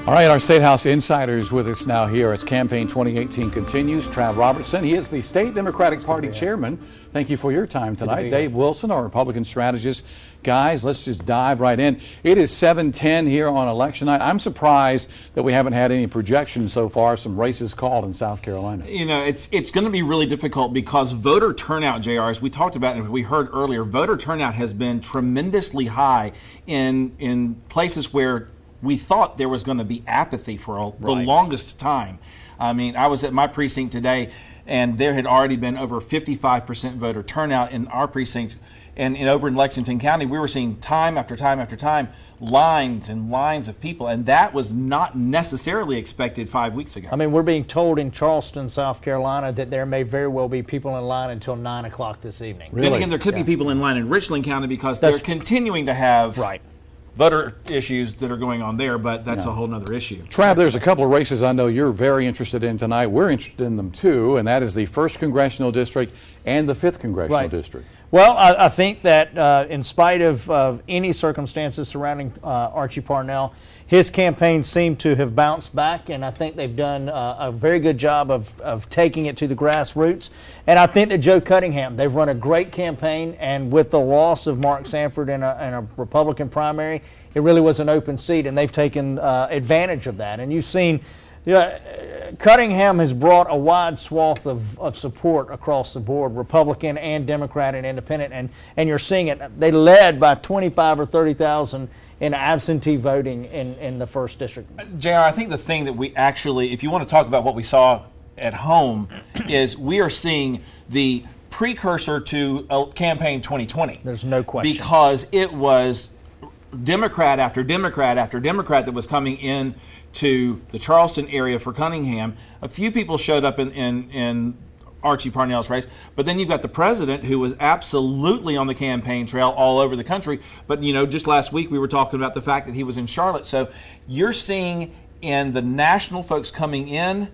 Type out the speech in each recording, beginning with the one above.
All right, our State House Insiders with us now here as Campaign 2018 continues. Trav Robertson, he is the State Democratic Party Chairman. Thank you for your time tonight. Dave Wilson, our Republican strategist. Guys, let's just dive right in. It is 7:10 here on election night. I'm surprised that we haven't had any projections so far, some races called in South Carolina. You know, it's going to be really difficult because voter turnout, JR, as we talked about and we heard earlier, voter turnout has been tremendously high in places where we thought there was going to be apathy for the longest time. I mean, I was at my precinct today, and there had already been over 55% voter turnout in our precinct. And over in Lexington County, we were seeing time after time after time, lines and lines of people. And that was not necessarily expected 5 weeks ago. I mean, we're being told in Charleston, South Carolina, that there may very well be people in line until 9 o'clock this evening. Really? Then again, there could be people in line in Richland County because they're continuing to have voter issues that are going on there, but that's a whole nother issue. Trav, there's a couple of races I know you're very interested in tonight. We're interested in them too, and that is the 1st Congressional District and the 5th Congressional District. Well, I think that in spite of any circumstances surrounding Archie Parnell, his campaign seemed to have bounced back, and I think they've done a very good job of taking it to the grassroots. And I think that Joe Cunningham, they've run a great campaign, and with the loss of Mark Sanford in a Republican primary, it really was an open seat, and they've taken advantage of that. And you've seen Cunningham has brought a wide swath of support across the board, Republican and Democrat and Independent, and you're seeing it. They led by 25 or 30,000 in absentee voting in the 1st District. JR, I think the thing that we actually, if you want to talk about what we saw at home, is we are seeing the precursor to campaign 2020. There's no question. Because it was Democrat after Democrat after Democrat that was coming in to the Charleston area for Cunningham. A few people showed up in Archie Parnell's race, but then you've got the president who was absolutely on the campaign trail all over the country. But, you know, just last week we were talking about the fact that he was in Charlotte. So you're seeing in the national folks coming in,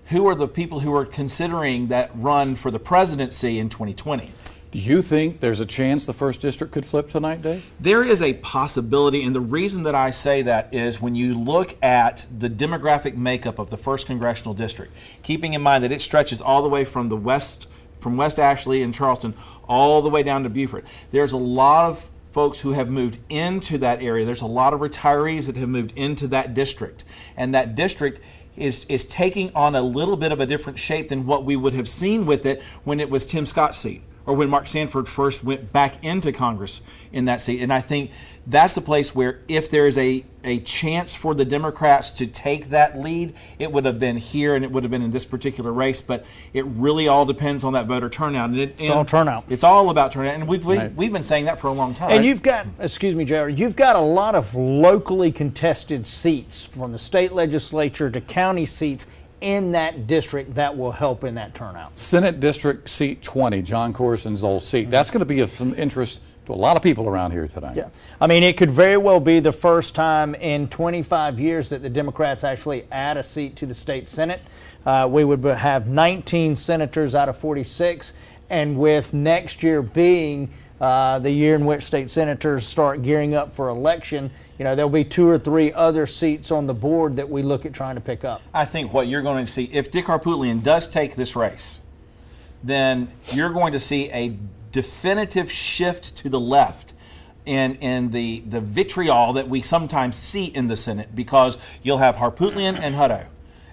who are the people who are considering that run for the presidency in 2020. Do you think there's a chance the 1st District could flip tonight, Dave? There is a possibility, and the reason that I say that is when you look at the demographic makeup of the 1st Congressional District, keeping in mind that it stretches all the way from the west, from West Ashley and Charleston, all the way down to Beaufort. There's a lot of folks who have moved into that area. There's a lot of retirees that have moved into that district, and that district is taking on a little bit of a different shape than what we would have seen with it when it was Tim Scott's seat, or when Mark Sanford first went back into Congress in that seat. And I think that's the place where if there is a chance for the Democrats to take that lead, it would have been here and it would have been in this particular race. But it really all depends on that voter turnout. And it's all turnout. It's all about turnout. And we've been saying that for a long time. And you've got, excuse me, Jared, you've got a lot of locally contested seats from the state legislature to county seats in that district that will help in that turnout. Senate District Seat 20, John Corson's old seat. That's going to be of some interest to a lot of people around here tonight. Yeah, I mean, it could very well be the first time in 25 years that the Democrats actually add a seat to the state Senate. We would have 19 senators out of 46, and with next year being the year in which state senators start gearing up for election, you know, there'll be 2 or 3 other seats on the board that we look at trying to pick up. I think what you're going to see, if Dick Harpootlian does take this race, then you're going to see a definitive shift to the left in the vitriol that we sometimes see in the Senate, because you'll have Harpootlian and Hutto.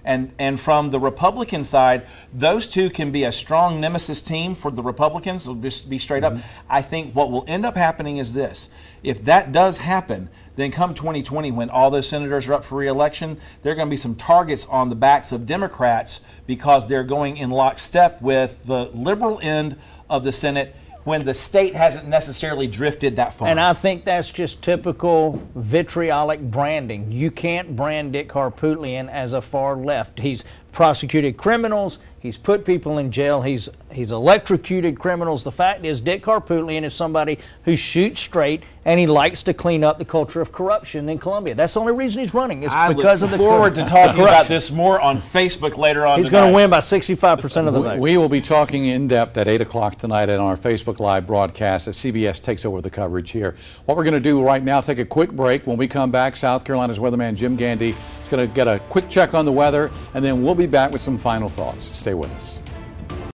And from the Republican side, those two can be a strong nemesis team for the Republicans. It'll just be straight up. I think what will end up happening is this. If that does happen, then come 2020, when all those senators are up for re-election, there are going to be some targets on the backs of Democrats because they're going in lockstep with the liberal end of the Senate when the state hasn't necessarily drifted that far. And I think that's just typical vitriolic branding. You can't brand Dick Harpootlian as a far left. He's prosecuted criminals. He's put people in jail. He's electrocuted criminals. The fact is, Dick Harpootlian is somebody who shoots straight, and he likes to clean up the culture of corruption in Columbia. That's the only reason he's running. Is because of the corruption. I look forward to talking about this more on Facebook later on. He's going to win by 65% of the vote. We will be talking in depth at 8 o'clock tonight on our Facebook Live broadcast as CBS takes over the coverage here. What we're going to do right now, take a quick break. When we come back, South Carolina's weatherman Jim Gandy is going going to get a quick check on the weather, and then we'll be back with some final thoughts. Stay with us.